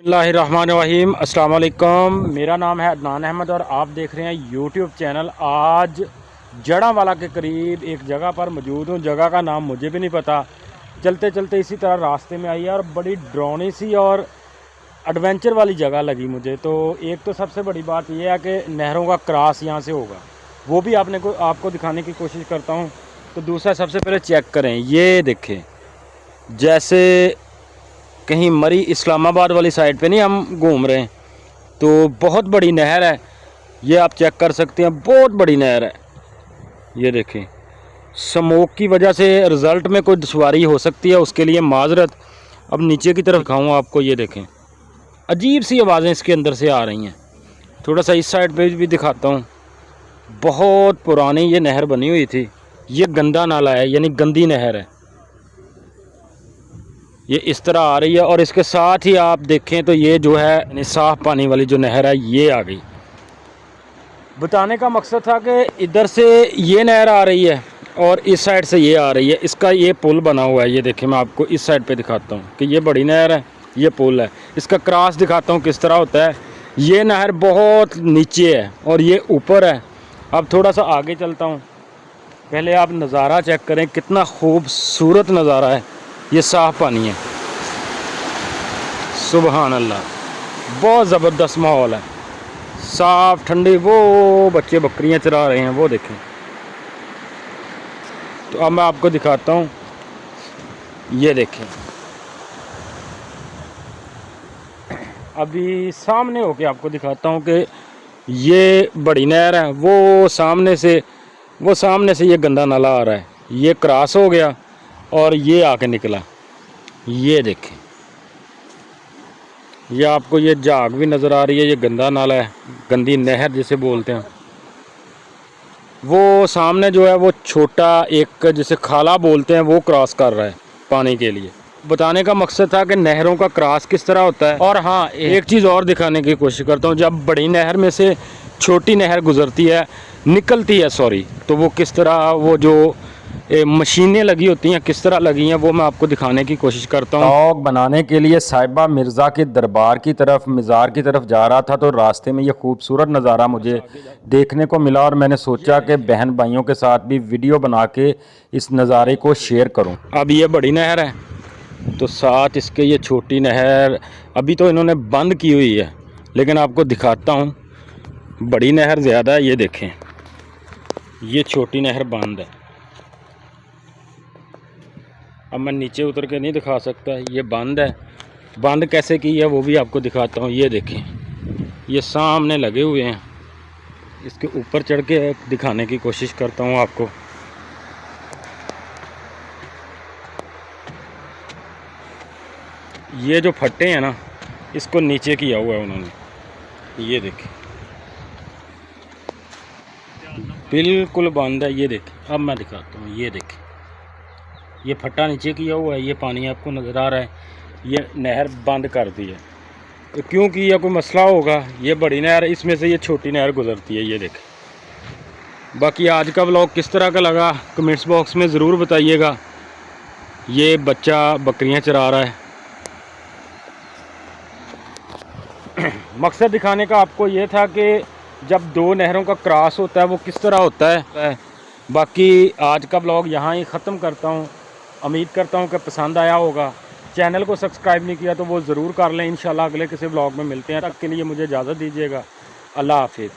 बिस्मिल्लाहिर्रहमानिर्रहीम। अस्सलाम वालेकुम। मेरा नाम है अदनान अहमद और आप देख रहे हैं यूट्यूब चैनल। आज जड़ांवाला के करीब एक जगह पर मौजूद हूँ। जगह का नाम मुझे भी नहीं पता। चलते चलते इसी तरह रास्ते में आई है और बड़ी डरावनी सी और एडवेंचर वाली जगह लगी मुझे। तो एक तो सबसे बड़ी बात यह है कि नहरों का क्रॉस यहाँ से होगा, वो भी आपको दिखाने की कोशिश करता हूँ। तो दूसरा सबसे पहले चेक करें, ये देखें जैसे कहीं मरी इस्लामाबाद वाली साइड पे नहीं हम घूम रहे हैं। तो बहुत बड़ी नहर है, ये आप चेक कर सकते हैं, बहुत बड़ी नहर है। ये देखें, स्मोक की वजह से रिज़ल्ट में कोई दुश्वारी हो सकती है, उसके लिए माजरत। अब नीचे की तरफ दिखाऊँ आपको, ये देखें अजीब सी आवाज़ें इसके अंदर से आ रही हैं। थोड़ा सा इस साइड पे भी दिखाता हूँ। बहुत पुरानी ये नहर बनी हुई थी। ये गंदा नाला है, यानी गंदी नहर है। ये इस तरह आ रही है और इसके साथ ही आप देखें तो ये जो है साफ़ पानी वाली जो नहर है ये आ गई। बताने का मकसद था कि इधर से ये नहर आ रही है और इस साइड से ये आ रही है। इसका ये पुल बना हुआ है, ये देखें, मैं आपको इस साइड पे दिखाता हूँ कि ये बड़ी नहर है, ये पुल है। इसका क्रॉस दिखाता हूँ किस तरह होता है। ये नहर बहुत नीचे है और ये ऊपर है। अब थोड़ा सा आगे चलता हूँ, पहले आप नज़ारा चेक करें, कितना खूबसूरत नज़ारा है। ये साफ़ पानी है, सुबहान अल्लाह, बहुत ज़बरदस्त माहौल है, साफ़ ठंडी। वो बच्चे बकरियां चरा रहे हैं, वो देखें। तो अब मैं आपको दिखाता हूँ, ये देखें। अभी सामने होके आपको दिखाता हूँ कि ये बड़ी नहर है, वो सामने से ये गंदा नाला आ रहा है। ये क्रॉस हो गया और ये आके निकला। ये देखें, ये आपको ये झाग भी नज़र आ रही है। ये गंदा नाला है, गंदी नहर जिसे बोलते हैं। वो सामने जो है वो छोटा एक जिसे खाला बोलते हैं, वो क्रॉस कर रहा है पानी के लिए। बताने का मकसद था कि नहरों का क्रॉस किस तरह होता है। और हाँ, एक चीज़ और दिखाने की कोशिश करता हूँ। जब बड़ी नहर में से छोटी नहर गुज़रती है, निकलती है सॉरी, तो वो किस तरह, वो जो मशीनें लगी होती हैं किस तरह लगी हैं, वो मैं आपको दिखाने की कोशिश करता हूँ। व्लॉग बनाने के लिए साहिबा मिर्ज़ा के दरबार की तरफ, मज़ार की तरफ जा रहा था, तो रास्ते में ये खूबसूरत नज़ारा मुझे देखने को मिला और मैंने सोचा कि बहन भाइयों के साथ भी वीडियो बना के इस नज़ारे को शेयर करूँ। अब ये बड़ी नहर है, तो साथ इसके ये छोटी नहर अभी तो इन्होंने बंद की हुई है, लेकिन आपको दिखाता हूँ। बड़ी नहर ज़्यादा है, ये देखें, ये छोटी नहर बंद है। अब मैं नीचे उतर के नहीं दिखा सकता, ये बंद है। बंद कैसे की है वो भी आपको दिखाता हूँ। ये देखें, ये सामने लगे हुए हैं, इसके ऊपर चढ़ के दिखाने की कोशिश करता हूँ आपको। ये जो फट्टे हैं ना, इसको नीचे किया हुआ है उन्होंने। ये देखें, बिल्कुल बंद है। ये देखें, अब मैं दिखाता हूँ। ये देखें, ये फट्टा नीचे किया हुआ है, ये पानी आपको नज़र आ रहा है। ये नहर बंद कर दी है, तो क्यों किया, कोई मसला होगा। ये बड़ी नहर, इसमें से ये छोटी नहर गुजरती है, ये देखें। बाकी आज का व्लॉग किस तरह का लगा कमेंट्स बॉक्स में ज़रूर बताइएगा। ये बच्चा बकरियां चरा रहा है। मकसद दिखाने का आपको ये था कि जब दो नहरों का क्रॉस होता है वो किस तरह होता है। बाकी आज का व्लॉग यहाँ ही ख़त्म करता हूँ। उम्मीद करता हूँ कि पसंद आया होगा। चैनल को सब्सक्राइब नहीं किया तो वो ज़रूर कर लें। इंशाल्लाह अगले किसी व्लॉग में मिलते हैं। तब के लिए मुझे इजाज़त दीजिएगा। अल्लाह हाफिज़।